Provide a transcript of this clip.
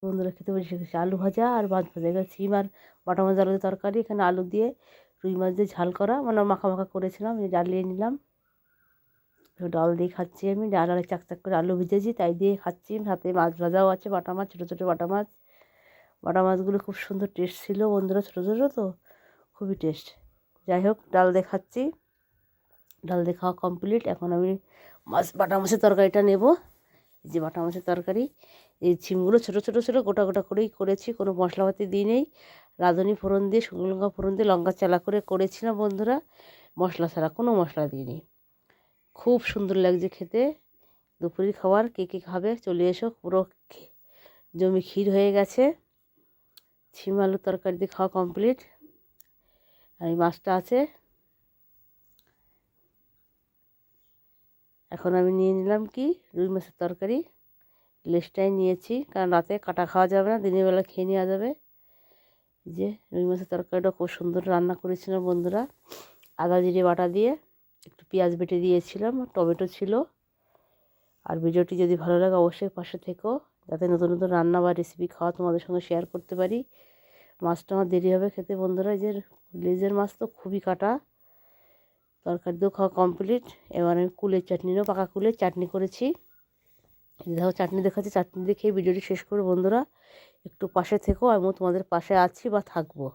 বন্ধুরা খেতে বসে গেছে আলু ভাজা আর মাছ ভাজা। এখানে সিম আর বাটা মাছ আলু তরকারি, এখানে আলু দিয়ে রুই মাছ দিয়ে ঝাল করা, মানে মাখা মাখা করেছিলাম, এই জ্বালিয়ে নিলাম। ডাল দিয়ে খাচ্ছি আমি, ডাল আর চাকচাক করে আলু ভেজেছি তাই দিয়ে খাচ্ছি। সাথে মাছ ভাজাও আছে, বাটা মাছ, ছোটো ছোটো বাটা মাছ। বাটা মাছগুলো খুব সুন্দর টেস্ট ছিল বন্ধুরা, ছোটো ছোটো তো খুবই টেস্ট। যাই হোক, ডাল দিয়ে খাচ্ছি। ডাল দিয়ে খাওয়া কমপ্লিট। এখন আমি বাটা মাছের তরকারিটা নেব। এই যে বাটা মাছের তরকারি, এই ছিমগুলো ছোটো ছোটো ছোটো গোটা গোটা করেই করেছি, কোনো মশলাপাতি দিই নেই। রাঁধুনি ফোড়ন দিয়ে, শুকনো লঙ্কা ফোড়ন দিয়ে, লঙ্কা চালা করে করেছিলাম বন্ধুরা, মশলা ছাড়া, কোনো মশলা দিইনি। খুব সুন্দর লাগছে খেতে। দুপুরের খাবার কে কে খাবে চলে এসো, পুরো জমি ক্ষীর হয়ে গেছে। ছিম আলুর তরকারি দিয়ে খাওয়া কমপ্লিট। আর এই মাছটা আছে। এখন আমি নিয়ে নিলাম কি রুই মাছের তরকারি, লেজটাই নিয়েছি, কারণ রাতে কাটা খাওয়া যাবে না, দিনের বেলা খেয়ে নেওয়া যাবে। যে রুই মাছের তরকারিটা খুব সুন্দর রান্না করেছিলাম বন্ধুরা, আদা জিরে বাটা দিয়ে, একটু পেঁয়াজ বেটে দিয়েছিলাম, টমেটো ছিল। আর ভিডিওটি যদি ভালো লাগে অবশ্যই পাশে থেকো, যাতে নতুন নতুন রান্না বা রেসিপি খাওয়া তোমাদের সঙ্গে শেয়ার করতে পারি। মাছটা আমার দেরি হবে খেতে বন্ধুরা, যে লেজের মাছ তো খুবই কাটা। তরকারি দিয়েও খাওয়া কমপ্লিট। এবার আমি কুলের চাটনিরও, পাকা কুলের চাটনি করেছি। দেখো চাটনি দেখাচ্ছি, চাটনি দেখে ভিডিওটি শেষ করো বন্ধুরা। একটু পাশে থেকো, আমিও তোমাদের পাশে আছি বা থাকবো।